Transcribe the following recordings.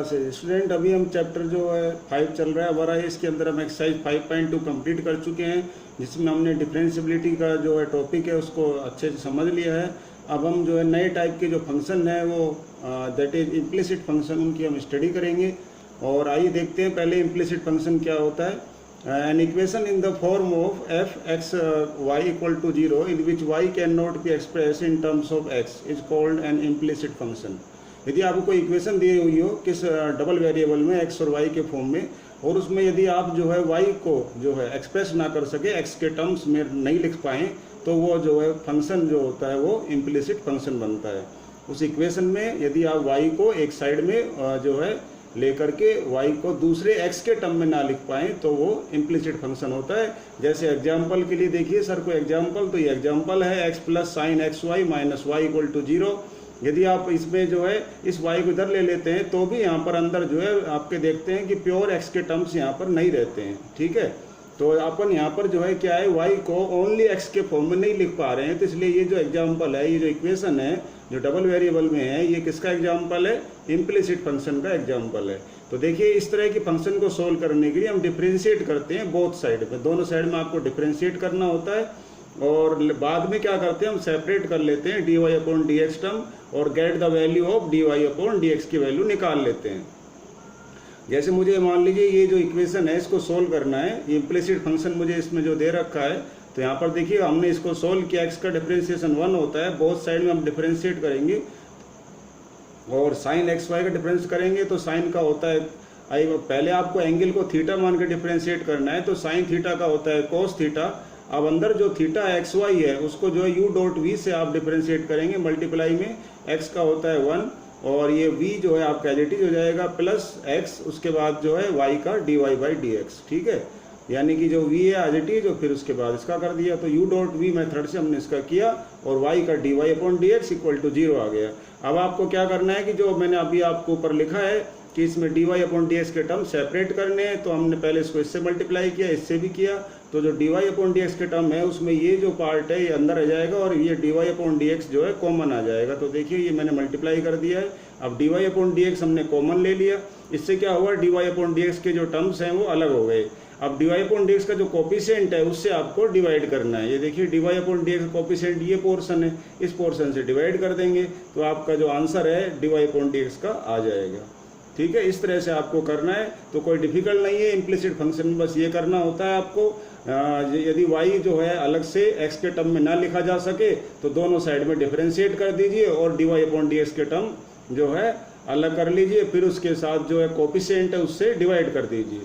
Class है student. अभी हम चैप्टर जो है 5 चल रहा है हमारा, इसके अंदर हम एक्सरसाइज 5.2 कंप्लीट कर चुके हैं, जिसमें हमने डिफरेंशियबिलिटी का जो है टॉपिक है उसको अच्छे से समझ लिया है। अब हम जो है नए टाइप के जो फंक्शन है वो दैट इज इम्प्लिसिट फंक्शन, उनकी हम स्टडी करेंगे। और आइए देखते हैं पहले इम्प्लिसिट फंक्शन क्या होता है। An equation in the form of f x y equal to 0 in which y cannot be expressed in terms of x is called an implicit function। यदि आपको कोई इक्वेशन दी हुई हो किस डबल वेरिएबल में x और y के form में, और उसमें यदि आप जो है y को जो है एक्सप्रेस ना कर सके, x के टर्म्स में नहीं लिख पाएँ, तो वो जो है फंक्शन जो होता है वो इम्प्लिसिट फंक्शन बनता है। उस इक्वेशन में यदि आप y को एक साइड में जो है लेकर के y को दूसरे x के टर्म में ना लिख पाएँ, तो वो इम्प्लिसिट फंक्शन होता है। जैसे एग्जाम्पल के लिए देखिए सर को एग्जाम्पल, तो ये एग्जाम्पल है x plus sine x y minus y equal to 0। यदि आप इसमें जो है इस y को इधर ले लेते हैं तो भी यहाँ पर अंदर जो है आपके देखते हैं कि प्योर x के टर्म्स यहाँ पर नहीं रहते हैं, ठीक है। तो अपन यहाँ पर जो है क्या है, y को ओनली x के फॉर्म में नहीं लिख पा रहे हैं, तो इसलिए ये जो एग्जाम्पल है, ये जो इक्वेशन है जो डबल वेरिएबल में है, ये किसका एग्जाम्पल है, इम्प्लिसिट फंक्शन का एग्जाम्पल है। तो देखिए इस तरह की फंक्शन को सोल्व करने के लिए हम डिफ्रेंशिएट करते हैं बोथ साइड में, दोनों साइड में आपको डिफ्रेंशिएट करना होता है। और बाद में क्या करते हैं, हम सेपरेट कर लेते हैं dy अपॉन dx टर्म और get the value of dy upon dx की वैल्यू निकाल लेते हैं। जैसे मुझे मान लीजिए ये जो इक्वेशन है इसको सोल्व करना है, ये इम्प्लिसिट फंक्शन मुझे इसमें जो दे रखा है, तो यहाँ पर देखिए हमने इसको सोल्व किया, x का डिफरेंशिएशन 1 होता है, बोथ साइड में हम डिफरेंशिएट करेंगे और साइन एक्स वाई का डिफरेंस करेंगे तो साइन का होता है पहले आपको एंगल को थीटा मान के डिफरेंशिएट करना है, तो साइन थीटा का होता है कोस थीटा। अब अंदर जो थीटा एक्स वाई है उसको जो है यू डॉट वी से आप डिफरेंशिएट करेंगे, मल्टीप्लाई में x का होता है 1 और ये v जो है आपका एज इट इज हो जाएगा प्लस x, उसके बाद जो है y का dy बाई डी एक्स, ठीक है। यानी कि जो v है एज इट इज और फिर उसके बाद इसका कर दिया, तो u डॉट वी मेथड से हमने इसका किया और y का dy upon d x equal to 0 आ गया। अब आपको क्या करना है कि जो मैंने अभी आपको ऊपर लिखा है कि इसमें dy अपॉन डी एक्स के टर्म सेपरेट करने हैं, तो हमने पहले इसको इससे मल्टीप्लाई किया, इससे भी किया, तो जो dy अपॉन डी एक्स के टर्म है उसमें ये जो पार्ट है ये अंदर आ जाएगा और ये dy अपॉन डी एक्स जो है कॉमन आ जाएगा। तो देखिए ये मैंने मल्टीप्लाई कर दिया है। अब dy अपॉन डी एक्स हमने कॉमन ले लिया, इससे क्या हुआ, dy अपॉन डी एक्स के जो टर्म्स हैं वो अलग हो गए। अब dy अपॉन डी एक्स का जो कोफिशिएंट है उससे आपको डिवाइड करना है। ये देखिए dy upon d x coefficient ये पोर्शन है, इस पोर्शन से डिवाइड कर देंगे तो आपका जो आंसर है dy अपॉन डी एक्स का आ जाएगा, ठीक है। इस तरह से आपको करना है, तो कोई डिफिकल्ट नहीं है। इम्प्लिसिट फंक्शन में बस ये करना होता है आपको, यदि y जो है अलग से x के टर्म में ना लिखा जा सके तो दोनों साइड में डिफरेंशिएट कर दीजिए और dy अपॉन डी एक्स के टर्म जो है अलग कर लीजिए, फिर उसके साथ जो है कोफिशिएंट है उससे डिवाइड कर दीजिए।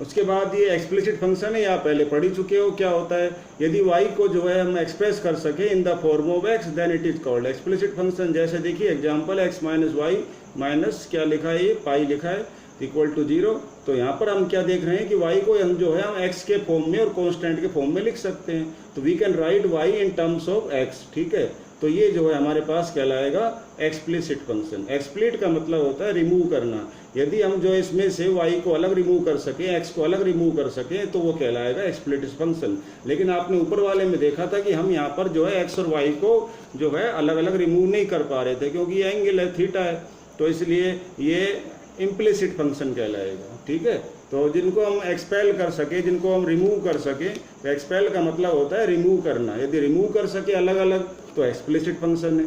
उसके बाद ये एक्सप्लिसिट फंक्शन है, या पहले पढ़ ही चुके हो क्या होता है। यदि y को जो है हम एक्सप्रेस कर सके in the form of x then it is called explicit function. जैसे देखिए example x minus y minus क्या लिखा है, ये पाई लिखा है इक्वल टू 0। तो यहाँ पर हम क्या देख रहे हैं कि y को हम जो है हम x के फॉर्म में और कांस्टेंट के फॉर्म में लिख सकते हैं, तो we can write y in terms of x, ठीक है। तो ये जो है हमारे पास कहलाएगा एक्सप्लिसिट फंक्शन। एक्सप्लिट का मतलब होता है रिमूव करना। यदि हम जो इसमें से y को अलग रिमूव कर सके, x को अलग रिमूव कर सके, तो वो कहलाएगा एक्सप्लिसिट फंक्शन। लेकिन आपने ऊपर वाले में देखा था कि हम यहाँ पर जो है x और y को जो है अलग अलग रिमूव नहीं कर पा रहे थे, क्योंकि ये एंगल है थीटा है, तो इसलिए ये इम्प्लिसिट फंक्शन कहलाएगा, ठीक है। तो जिनको हम एक्सपेल कर सके, जिनको हम रिमूव कर सके, तो एक्सपेल का मतलब होता है रिमूव करना। यदि रिमूव कर सके अलग अलग तो एक्सप्लिसिट फंक्शन है,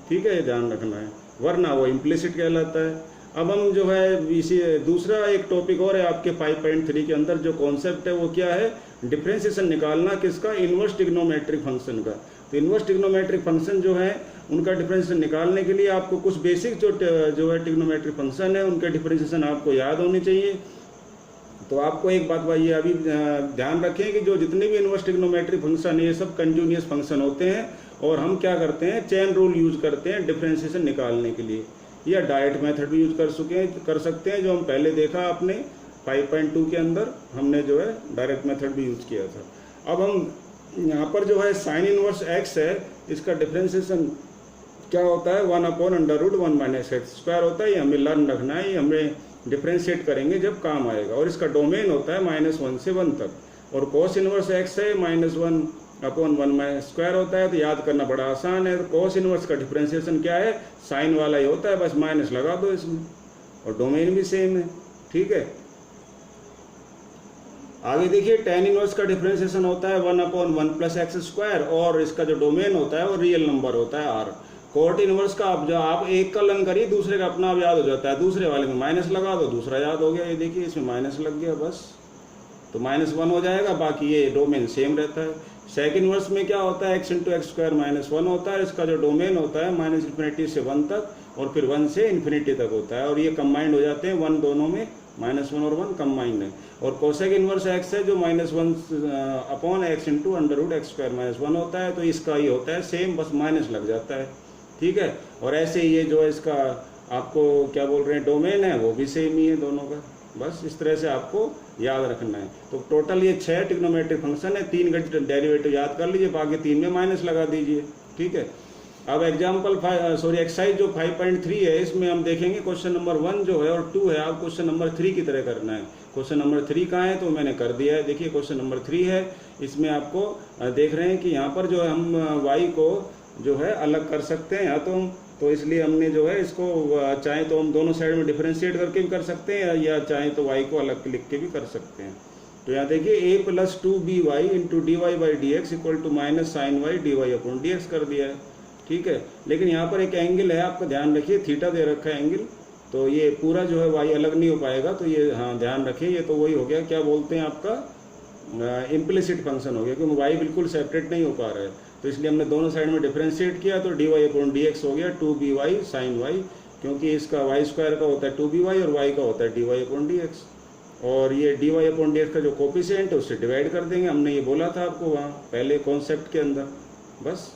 ठीक है, ये ध्यान रखना है, वरना वो इम्प्लिसिट कहलाता है। अब हम जो है इसी दूसरा एक टॉपिक और है आपके 5.3 के अंदर, जो कॉन्सेप्ट है वो क्या है, डिफरेंशिएशन निकालना किसका, इनवर्स ट्रिग्नोमेट्रिक फंक्शन का। तो इनवर्स ट्रिग्नोमेट्रिक फंक्शन जो है उनका डिफरेंशिएशन निकालने के लिए आपको कुछ बेसिक जो है ट्रिग्नोमेट्रिक फंक्शन है उनके डिफरेंशिएशन आपको याद होने चाहिए। तो आपको एक बात भाई ये अभी ध्यान रखें कि जो जितने भी इनवर्स ट्रिग्नोमेट्रिक फंक्शन है ये सब कंटिन्यूअस फंक्शन होते हैं, और हम क्या करते हैं, चेन रूल यूज करते हैं डिफरेंशिएशन निकालने के लिए, या डायरेक्ट मेथड भी यूज कर सकते हैं, जो हम पहले देखा आपने 5.2 के अंदर हमने जो है डायरेक्ट मेथड भी यूज किया था। अब हम यहाँ पर जो है साइन इनवर्स x है, इसका डिफरेंशिएशन क्या होता है, 1/√1 माइनस एक्स स्क्वायर होता है। ये हमें लर्न रखना है, ये हमें डिफरेंशिएट करेंगे जब काम आएगा, और इसका डोमेन होता है -1 से 1 तक। और कोस इनवर्स x है -1 अपॉन 1 माइनस स्क्वायर होता है, तो याद करना बड़ा आसान है। तो कोस इनवर्स का डिफरेंशिएशन क्या है, साइन वाला ही होता है, बस माइनस लगा दो इसमें, और डोमेन भी सेम है, ठीक है। आगे देखिए टेन इनवर्स का डिफरेंशिएशन होता है 1 अपॉन 1 प्लस एक्स स्क्वायर, और इसका जो डोमेन होता है वो रियल नंबर होता है आर। कोट इनवर्स का आप एक का लन करिए, दूसरे का अपना आप याद हो जाता है, दूसरे वाले में माइनस लगा दो, दूसरा याद हो गया। ये देखिए इसमें माइनस लग गया बस, तो -1 हो जाएगा, बाकी ये डोमेन सेम रहता है। सेकंड इनवर्स में क्या होता है, x इंटू एक्स स्क्वायर -1 होता है, इसका जो डोमेन होता है -∞ से 1 तक, और फिर 1 से इन्फिनिटी तक होता है, और ये कंबाइंड हो जाते हैं 1 दोनों में, -1 और 1 कंबाइंड है। और कोसेक इनवर्स x है जो -1 upon x into under x square -1 होता है, तो इसका ये होता है सेम, बस माइनस लग जाता है, ठीक है। और ऐसे ये जो इसका आपको क्या बोल रहे हैं डोमेन है, वो भी सेम ही है दोनों का, बस इस तरह से आपको याद रखना है। तो टोटल ये 6 ट्रिग्नोमेट्रिक फंक्शन है, 3 का डेरिवेटिव याद कर लीजिए, बाकी 3 में माइनस लगा दीजिए, ठीक है। अब एक्सरसाइज जो 5.3 है, इसमें हम देखेंगे क्वेश्चन नंबर 1 जो है और 2 है, आप क्वेश्चन नंबर 3 की तरह करना है। क्वेश्चन नंबर 3 कहाँ है, तो मैंने कर दिया है, देखिए क्वेश्चन नंबर 3 है। इसमें आपको देख रहे हैं कि यहाँ पर जो है हम y को जो है अलग कर सकते हैं, या तो इसलिए हमने जो है इसको चाहे तो हम दोनों साइड में डिफरेंशिएट करके भी कर सकते हैं, या चाहे तो y को अलग लिख के भी कर सकते हैं। तो यहाँ देखिए a + 2by into dy/dx equal to minus sine y dy/dx कर दिया है, ठीक है। लेकिन यहाँ पर एक एंगल है, आपका ध्यान रखिए, थीटा दे रखा है एंगल, तो ये पूरा जो है y अलग नहीं हो पाएगा, तो ये हाँ ध्यान रखिए, ये तो वही हो गया, क्या बोलते हैं आपका इम्प्लिसिट फंक्शन हो गया, क्योंकि y बिल्कुल सेपरेट नहीं हो पा रहा है, तो इसलिए हमने दोनों साइड में डिफरेंशिएट किया, तो dy/dx हो गया 2by साइन y, क्योंकि इसका y स्क्वायर का होता है 2by और y का होता है dy/dx, और ये dy/dx का जो कोफिशिएंट है उससे डिवाइड कर देंगे, हमने ये बोला था आपको वहाँ पहले कॉन्सेप्ट के अंदर, बस।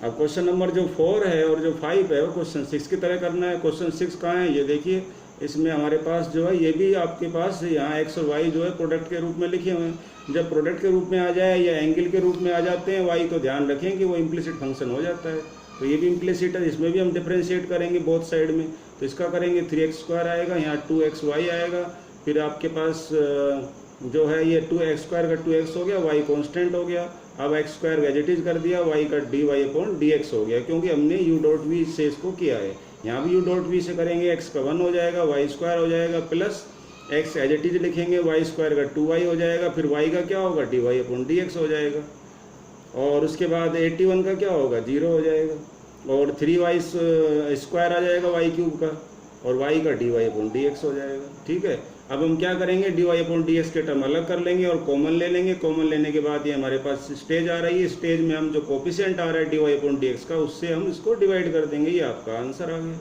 अब क्वेश्चन नंबर जो 4 है और जो 5 है वो क्वेश्चन 6 की तरह करना है। क्वेश्चन 6 कहाँ है, ये देखिए, इसमें हमारे पास जो है ये भी आपके पास यहाँ x और y जो है प्रोडक्ट के रूप में लिखे हुए हैं। जब प्रोडक्ट के रूप में आ जाए या एंगल के रूप में आ जाते हैं y, तो ध्यान रखें कि वो इम्प्लिसिट फंक्शन हो जाता है, तो ये भी इम्प्लिसिट है, इसमें भी हम डिफ्रेंशिएट करेंगे बोथ साइड में, तो इसका करेंगे 3x² आएगा, यहाँ 2xy आएगा, फिर आपके पास जो है ये 2x² का 2x हो गया, y कॉन्स्टेंट हो गया। अब x² एज कर दिया, y का dy/dx हो गया, क्योंकि हमने u.v से इसको किया है। यहाँ भी u.v से करेंगे, x का 1 हो जाएगा, y² हो जाएगा, प्लस x एज लिखेंगे, y² का 2y हो जाएगा, फिर y का क्या होगा dy/dx हो जाएगा, और उसके बाद 81 का क्या होगा 0 हो जाएगा, और 3y² आ जाएगा y³ का, और y का dy/dx हो जाएगा, ठीक है। अब हम क्या करेंगे, dy/dx के टर्म अलग कर लेंगे और कॉमन ले लेंगे। कॉमन लेने के बाद ये हमारे पास स्टेज आ रही है, स्टेज में हम जो कोफिशिएंट आ रहा है dy/dx का, उससे हम इसको डिवाइड कर देंगे, ये आपका आंसर आ गया।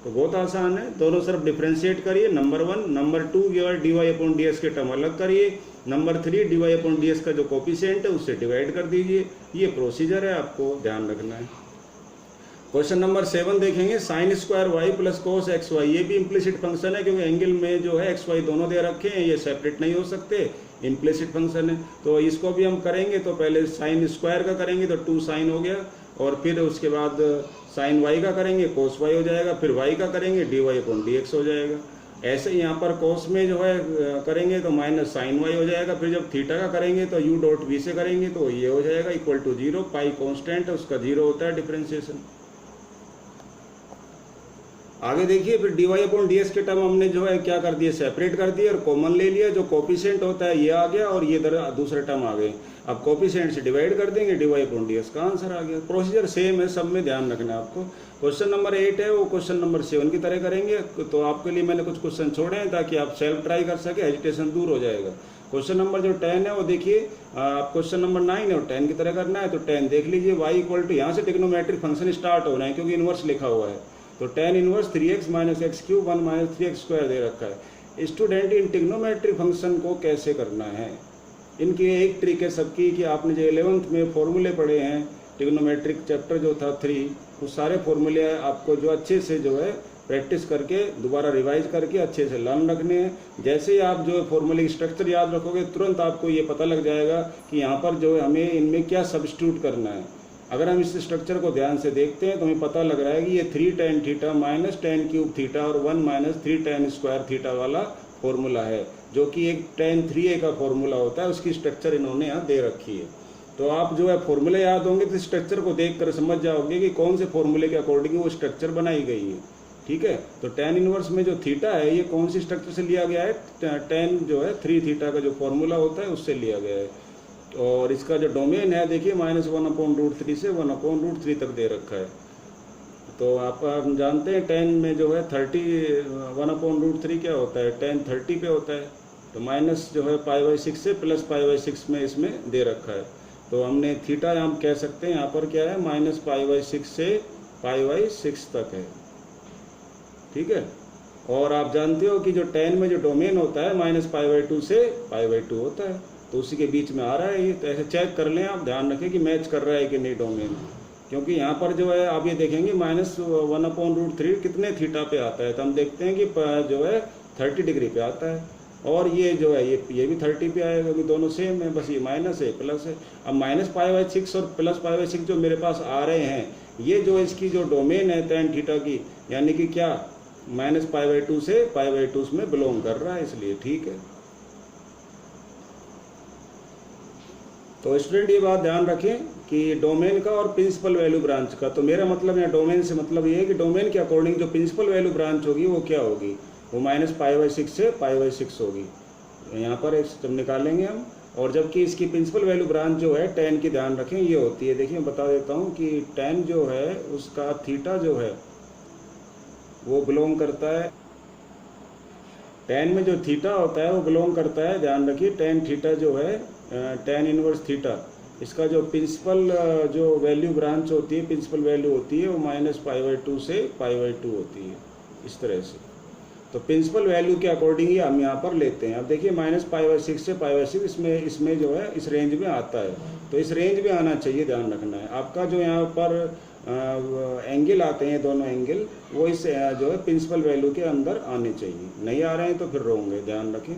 तो बहुत आसान है, दोनों तरफ डिफ्रेंशिएट करिए, नंबर 1, नंबर 2 dy/dx के टर्म अलग करिए, नंबर 3 dy/dx का जो कोफिशिएंट है उससे डिवाइड कर दीजिए। ये प्रोसीजर है, आपको ध्यान रखना है। क्वेश्चन नंबर 7 देखेंगे, sin² y plus cos xy, ये भी इम्प्लिसिट फंक्शन है, क्योंकि एंगल में जो है xy दोनों दे रखे हैं, ये सेपरेट नहीं हो सकते, इम्प्लिसिट फंक्शन है। तो इसको भी हम करेंगे, तो पहले sin² का करेंगे तो 2 sin हो गया, और फिर उसके बाद sin y का करेंगे cos y हो जाएगा, फिर y का करेंगे dy/dx हो जाएगा। ऐसे यहाँ पर cos में जो है करेंगे तो माइनस sin y हो जाएगा, फिर जब थीटा का करेंगे तो u.v से करेंगे तो ये हो जाएगा इक्वल टू 0, पाई कॉन्स्टेंट है उसका 0 होता है डिफ्रेंशिएशन। आगे देखिए, फिर dy/dx के टर्म हमने जो है क्या कर दिए, सेपरेट कर दिए और कॉमन ले लिया, जो कोफिशिएंट होता है ये आ गया, और ये दूसरे टर्म आ गए। अब कोफिशिएंट से डिवाइड कर देंगे, dy/dx का आंसर आ गया। प्रोसीजर सेम है, सब में ध्यान रखना है आपको। क्वेश्चन नंबर 8 है, वो क्वेश्चन नंबर 7 की तरह करेंगे, तो आपके लिए मैंने कुछ क्वेश्चन छोड़े हैं ताकि आप सेल्फ ट्राई कर सके, हेजिटेशन दूर हो जाएगा। क्वेश्चन नंबर जो 10 है वो देखिए, आप क्वेश्चन नंबर 9 है वो 10 की तरह करना है, तो 10 देख लीजिए, y इक्वल टू, यहाँ से ट्रिग्नोमेट्रिक फंक्शन स्टार्ट हो रहे हैं क्योंकि इनवर्स लिखा हुआ है, तो tan inverse 3x - x³ 1 - 3x² दे रखा है। स्टूडेंट, इन ट्रिग्नोमेट्रिक फंक्शन को कैसे करना है, इनकी एक ट्रिक है सबकी, कि आपने जो 11th में फॉर्मूले पढ़े हैं, ट्रिग्नोमेट्रिक चैप्टर जो था 3, वो सारे फॉर्मूले आपको जो अच्छे से जो है प्रैक्टिस करके दोबारा रिवाइज करके अच्छे से लर्न रखने हैं। जैसे ही आप जो फॉर्मूले स्ट्रक्चर याद रखोगे, तुरंत आपको ये पता लग जाएगा कि यहाँ पर जो है हमें इनमें क्या सब्स्टिट्यूट करना है। अगर हम इस स्ट्रक्चर को ध्यान से देखते हैं तो हमें पता लग रहा है कि ये 3 tan theta minus tan³ theta और 1 - 3 tan² थीटा वाला फॉर्मूला है, जो कि एक tan 3a का फॉर्मूला होता है, उसकी स्ट्रक्चर इन्होंने यहाँ दे रखी है। तो आप जो है फॉर्मूले याद होंगे तो स्ट्रक्चर को देख कर समझ जाओगे कि कौन से फॉर्मूले के अकॉर्डिंग वो स्ट्रक्चर बनाई गई है। ठीक है, तो tan इनवर्स में जो थीटा है ये कौन सी स्ट्रक्चर से लिया गया है, tan जो है 3 थीटा का जो फॉर्मूला होता है उससे लिया गया है। और इसका जो डोमेन है देखिए -1/√3 से 1/√3 तक दे रखा है। तो आप जानते हैं tan में जो है 1/√3 क्या होता है, tan 30 पे होता है। तो माइनस जो है π/6 से प्लस π/6 में इसमें दे रखा है। तो हमने थीटा हम कह सकते हैं यहाँ पर क्या है, -π/6 से π/6 तक है। ठीक है, और आप जानते हो कि जो tan में जो डोमेन होता है -π/2 से π/2 होता है, तो उसी के बीच में आ रहा है ये। तो ऐसे चेक कर लें आप, ध्यान रखें कि मैच कर रहा है कि नहीं डोमेन, क्योंकि यहाँ पर जो है आप ये देखेंगे -1/√3 कितने थीटा पे आता है, तो हम देखते हैं कि जो है 30 डिग्री पे आता है। और ये जो है ये भी 30 पे आएगा, क्योंकि दोनों सेम है, बस ये माइनस है प्लस है। अब -π/6 और प्लस π/6 जो मेरे पास आ रहे हैं, ये जो इसकी जो डोमेन है tan थीटा की, यानी कि क्या -π/2 से π/2 में बिलोंग कर रहा है, इसलिए ठीक है। तो स्टूडेंट ये बात ध्यान रखें कि डोमेन का और प्रिंसिपल वैल्यू ब्रांच का, तो मेरा मतलब यहाँ डोमेन से मतलब ये है कि डोमेन के अकॉर्डिंग जो प्रिंसिपल वैल्यू ब्रांच होगी वो क्या होगी, वो -π/6 से π/6 होगी। यहाँ पर जब निकालेंगे हम, और जबकि इसकी प्रिंसिपल वैल्यू ब्रांच जो है tan की, ध्यान रखें ये होती है, देखिए मैं बता देता हूँ कि tan जो है उसका थीटा जो है वो बिलोंग करता है, tan में जो थीटा होता है वो बिलोंग करता है, ध्यान रखिए tan थीटा जो है tan इनवर्स थीटा, इसका जो प्रिंसिपल जो वैल्यू ब्रांच होती है, प्रिंसिपल वैल्यू होती है वो -π/2 से π/2 होती है, इस तरह से। तो प्रिंसिपल वैल्यू के अकॉर्डिंग ही हम यहाँ पर लेते हैं। अब देखिए -π/6 से π/6 इसमें जो है इस रेंज में आता है, तो इस रेंज में आना चाहिए, ध्यान रखना है। आपका जो यहाँ पर एंगल आते हैं, दोनों एंगल वो इस जो है प्रिंसिपल वैल्यू के अंदर आने चाहिए, नहीं आ रहे हैं तो फिर रोंगे, ध्यान रखें।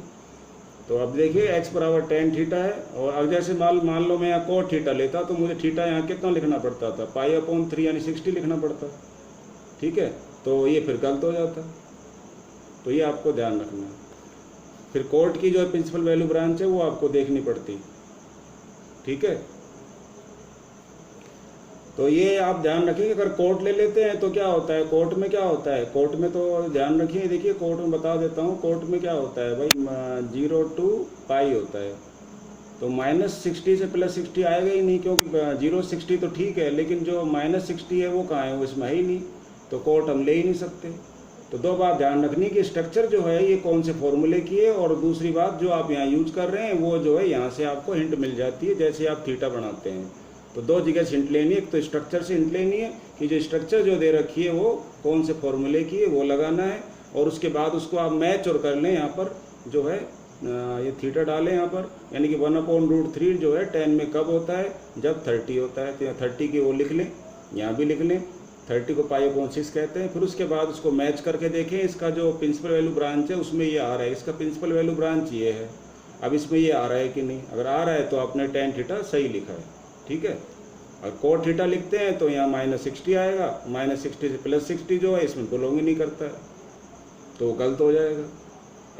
तो अब देखिए x बराबर tan थीटा है, और अब जैसे मान लो मैं यहाँ cot थीटा लेता तो मुझे थीटा यहाँ कितना लिखना पड़ता था, π/3 यानी 60 लिखना पड़ता। ठीक है, तो ये फिर गलत हो जाता, तो ये आपको ध्यान रखना है। फिर कोट की जो प्रिंसिपल वैल्यू ब्रांच है वो आपको देखनी पड़ती। ठीक है, तो ये आप ध्यान रखिए, अगर कोट ले लेते हैं तो क्या होता है, कोट में क्या होता है, कोट में तो ध्यान रखिए, देखिए कोट में बता देता हूँ, कोट में क्या होता है भाई 0 to π होता है। तो -60 से +60 आएगा ही नहीं, क्योंकि 0-60 तो ठीक है, लेकिन जो -60 है वो कहाँ है, वो इसमें है ही नहीं, तो कोट हम ले ही नहीं सकते। तो दो बात ध्यान रखनी कि स्ट्रक्चर जो है ये कौन से फॉर्मूले की है, और दूसरी बात जो आप यहाँ यूज कर रहे हैं वो जो है यहाँ से आपको हिंट मिल जाती है, जैसे आप थीटा बनाते हैं। तो दो जगह से हिंट लेनी है, एक तो स्ट्रक्चर से हिंट लेनी है कि जो स्ट्रक्चर जो दे रखी है वो कौन से फॉर्मूले की है वो लगाना है, और उसके बाद उसको आप मैच और कर लें। यहाँ पर जो है ये थीटा डालें यहाँ पर, यानी कि 1/√3 जो है tan में कब होता है, जब 30 होता है। तो 30 की वो लिख लें, यहाँ भी लिख लें, 30 को π/6 कहते हैं। फिर उसके बाद उसको मैच करके देखें, इसका जो प्रिंसिपल वैल्यू ब्रांच है उसमें ये आ रहा है, इसका प्रिंसिपल वैल्यू ब्रांच ये है, अब इसमें ये आ रहा है कि नहीं, अगर आ रहा है तो आपने tan थीटा सही लिखा है। ठीक है, और कोट थीटा लिखते हैं तो यहाँ -60 आएगा, -60 से +60 जो है इसमें बिलोंग ही नहीं करता है, तो गलत हो जाएगा।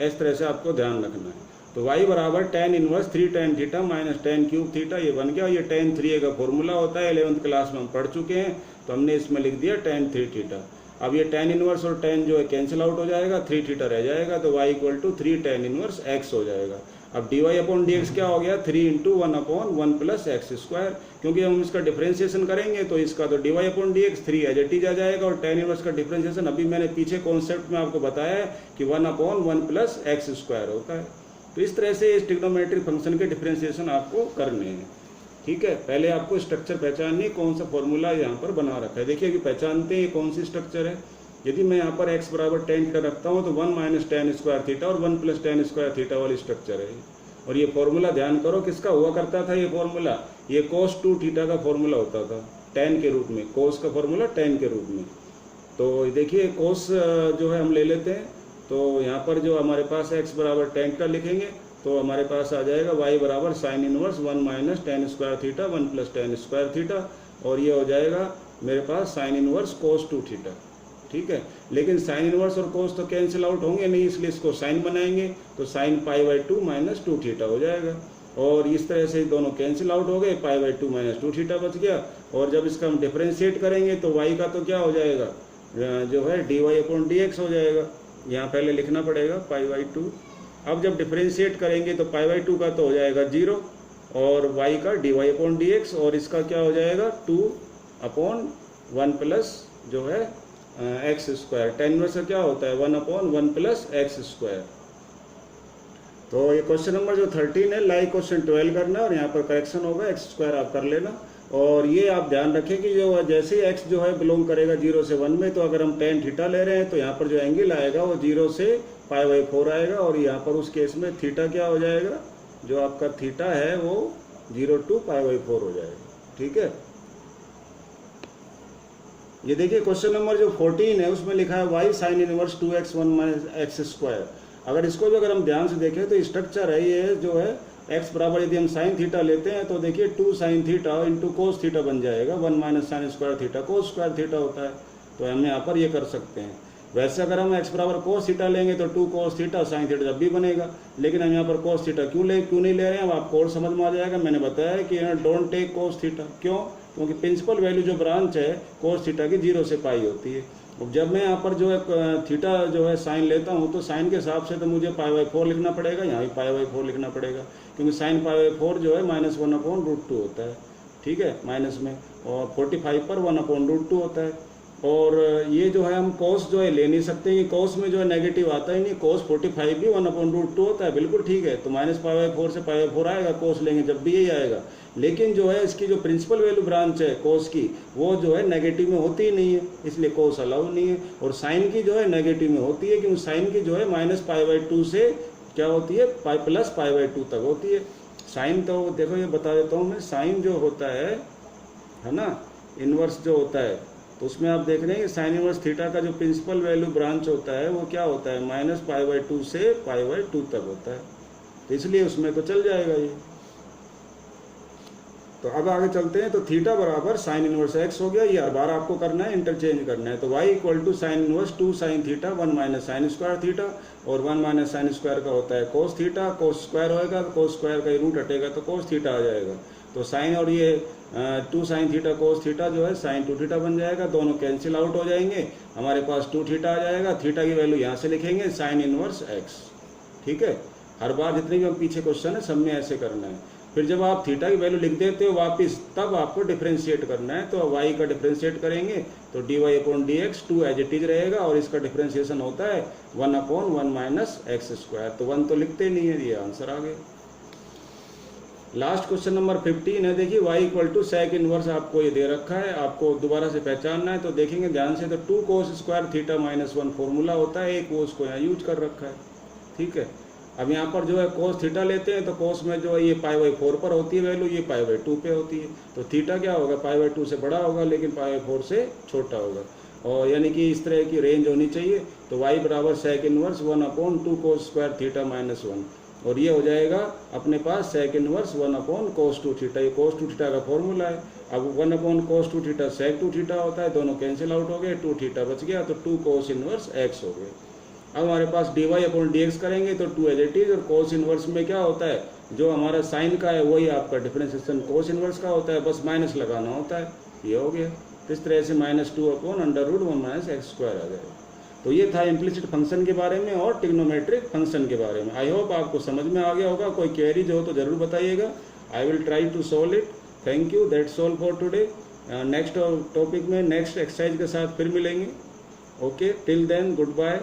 इस तरह से आपको ध्यान रखना है। तो y बराबर tan inverse 3 tan theta -tan cube theta, ये बन गया। ये tan 3 का फॉर्मूला होता है, 11th क्लास में हम पढ़ चुके हैं, तो हमने इसमें लिख दिया tan 3 थीटा। अब ये tan इनवर्स और tan जो है कैंसिल आउट हो जाएगा, 3 थीटा रह जाएगा, तो y = 3 tan इनवर्स x हो जाएगा। अब dy/dx क्या हो गया, 3 × 1/1 + x², क्योंकि हम इसका डिफरेंशिएशन करेंगे तो इसका तो dy/dx 3 एज इट इज आ जाएगा, और tan इनवर्स का डिफरेंशिएशन अभी मैंने पीछे कॉन्सेप्ट में आपको बताया है कि 1/1 + x² होता है। तो इस तरह से इस ट्रिग्नोमेट्रिक फंक्शन के डिफरेंशिएशन आपको करने हैं। ठीक है, पहले आपको स्ट्रक्चर पहचाननी है, कौन सा फॉर्मूला यहाँ पर बना रखा है। देखिए अभी पहचानते हैं कौन सी स्ट्रक्चर है। यदि मैं यहाँ पर x बराबर tan थीटा रखता हूँ तो 1 - tan² थीटा और 1 + tan² थीटा वाली स्ट्रक्चर है। और ये फॉर्मूला ध्यान करो किसका हुआ करता था, ये फॉर्मूला ये cos 2 थीटा का फॉर्मूला होता था, tan के रूप में, cos का फॉर्मूला tan के रूप में। तो देखिए cos जो है हम ले लेते हैं, तो यहाँ पर जो हमारे पास x बराबर tan थीटा लिखेंगे तो हमारे पास आ जाएगा y बराबर sin inverse 1 - tan² theta 1 + tan² theta, और ये हो जाएगा मेरे पास sin इनवर्स cos 2 थीटा। ठीक है, लेकिन साइन इनवर्स और कोस तो कैंसिल आउट होंगे नहीं, इसलिए इसको साइन बनाएंगे, तो साइन π/2 - 2 थीटा हो जाएगा। और इस तरह से दोनों कैंसिल आउट हो गए, पाई बाई 2 माइनस 2 थीटा बच गया। और जब इसका हम डिफ्रेंशिएट करेंगे तो y का तो क्या हो जाएगा, जो है dy अपॉन dx हो जाएगा। यहाँ पहले लिखना पड़ेगा पाई बाई 2। अब जब डिफ्रेंशिएट करेंगे तो पाई बाई 2 का तो हो जाएगा 0 और y का dy अपॉन dx, और इसका क्या हो जाएगा 2 अपॉन 1 प्लस जो है एक्स स्क्वायर। टेन इनवर्स का क्या होता है 1 अपॉन 1 प्लस एक्स स्क्वायर। तो ये क्वेश्चन नंबर जो 13 है लाइक क्वेश्चन 12 करना है और यहाँ पर करेक्शन होगा, एक्स स्क्वायर आप कर लेना। और ये आप ध्यान रखें कि जो जैसे ही एक्स जो है बिलोंग करेगा 0 से 1 में, तो अगर हम tan थीटा ले रहे हैं तो यहाँ पर जो एंगल आएगा वो 0 से पाई बाई 4 आएगा, और यहाँ पर उस केस में थीटा क्या हो जाएगा, जो आपका थीटा है वो 0 टू पाई बाई 4 हो जाएगा। ठीक है, ये देखिए क्वेश्चन नंबर जो 14 है उसमें लिखा है y sine inverse 2x 1 minus x square. अगर इसको भी अगर हम ध्यान से देखें तो स्ट्रक्चर है ये जो है x बराबर यदि हम साइन थीटा लेते हैं तो देखिए 2 sine theta into cos theta बन जाएगा, 1 minus sine square theta cos square theta होता है। तो हम यहाँ पर ये कर सकते हैं। वैसे अगर हम x बराबर कोस थीटा लेंगे तो 2 कोस थीटा साइन थीटा जब भी बनेगा, लेकिन हम यहाँ पर कोस थीटा क्यों नहीं ले रहे हैं, अब आपको और समझ में आ जाएगा। मैंने बताया कि डोंट टेक कोस थीटा, क्यों, क्योंकि प्रिंसिपल वैल्यू जो ब्रांच है कोस थीटा की 0 से पाई होती है। अब जब मैं यहाँ पर जो है थीटा जो है साइन लेता हूँ तो साइन के हिसाब से तो मुझे पाई बाई 4 लिखना पड़ेगा, यहाँ भी पाई बाई 4 लिखना पड़ेगा, क्योंकि साइन पाई बाई 4 जो है माइनस 1 अपॉन रूट 2 होता है। ठीक है, माइनस में, और 45 पर 1 अपॉन रूट 2 होता है। और ये जो है हम कोस जो है ले नहीं सकते, ये कोस में जो है नेगेटिव आता ही नहीं, कोस 45 भी 1 अपॉन रूट 2 होता है, बिल्कुल ठीक है। तो माइनस पाई बाई 4 से पाई बाई 4 आएगा, कोस लेंगे जब भी यही आएगा। लेकिन जो है इसकी जो प्रिंसिपल वैल्यू ब्रांच है कोस की वो जो है नेगेटिव में होती ही नहीं है, इसलिए कोस अलाउ नहीं है। और साइन की जो है नेगेटिव में होती है, क्योंकि साइन की जो है माइनस पाई बाई 2 से क्या होती है पाई प्लस पाई बाई 2 तक होती है। साइन तो देखो ये बता देता हूँ मैं, साइन जो होता है ना, इनवर्स जो होता है, तो उसमें आप देख रहे हैं कि साइन इनवर्स थीटा का जो प्रिंसिपल वैल्यू ब्रांच होता है वो क्या होता है माइनस पाई बाई 2 से पाई बाई 2 तक होता है, तो इसलिए उसमें तो चल जाएगा ये। तो अब आगे चलते हैं। तो थीटा बराबर साइन इनवर्स एक्स हो गया, ये हर बार आपको करना है, इंटरचेंज करना है। तो y equal to sine inverse 2 sine theta 1 minus sine square theta, और 1 माइनस साइन स्क्वायर का होता है कोस थीटा, कोस स्क्वायर होएगा, कोस स्क्वायर का रूट हटेगा तो कोस थीटा आ जाएगा। तो साइन और ये 2 साइन थीटा कोस थीटा जो है साइन 2 थीटा बन जाएगा, दोनों कैंसिल आउट हो जाएंगे, हमारे पास 2 थीटा आ जाएगा। थीटा की वैल्यू यहाँ से लिखेंगे साइन इनवर्स एक्स। ठीक है, हर बार जितने भी हम पीछे क्वेश्चन है सब में ऐसे करना है। फिर जब आप थीटा की वैल्यू लिख देते हो वापस, तब आपको डिफ्रेंशिएट करना है। तो y का डिफ्रेंशिएट करेंगे तो dy upon dx 2 as it is रहेगा, और इसका डिफ्रेंशिएशन होता है 1 अपॉन 1 माइनस एक्स स्क्वायर। तो 1 तो लिखते नहीं है, ये आंसर आ गया। लास्ट क्वेश्चन नंबर 15 है। देखिए y equal to sec inverse आपको ये दे रखा है, आपको दोबारा से पहचानना है। तो देखेंगे ध्यान से, तो 2 cos square theta minus 1 formula होता है, एक वो उसको यहाँ यूज कर रखा है। ठीक है, अब यहाँ पर जो है कोस थीटा लेते हैं तो कोस में जो है ये पाई बाई 4 पर होती है वैल्यू, ये पाई बाई 2 पे होती है। तो थीटा क्या होगा पाई बाई 2 से बड़ा होगा, लेकिन पाई बाई 4 से छोटा होगा, और यानी कि इस तरह की रेंज होनी चाहिए। तो y बराबर sec inverse 1 upon 2 cos square theta minus 1, और ये हो जाएगा अपने पास sec inverse 1 upon cos 2 theta. ये कोस 2 थीटा का फॉर्मूला है। अब 1 upon cos 2 theta sec 2 theta होता है, दोनों कैंसिल आउट हो गए, 2 थीटा बच गया, तो 2 कोस इनवर्स एक्स हो गए। अब हमारे पास dy अपॉन dx करेंगे तो 2 एज इट इज, और कोस इनवर्स में क्या होता है, जो हमारा साइन का है वही आपका डिफरेंशिएशन कोस इनवर्स का होता है, बस माइनस लगाना होता है। ये हो गया, इस तरह से -2 upon under root 1 minus x square आ जाएगा। तो ये था इम्प्लिसिट फंक्शन के बारे में और ट्रिग्नोमेट्रिक फंक्शन के बारे में। आई होप आपको समझ में आ गया होगा। कोई क्वेरीज हो तो ज़रूर बताइएगा, I will try to solve it. Thank you, that's all for today. Next topic में नेक्स्ट एक्सरसाइज के साथ फिर मिलेंगे। Okay, till then good bye.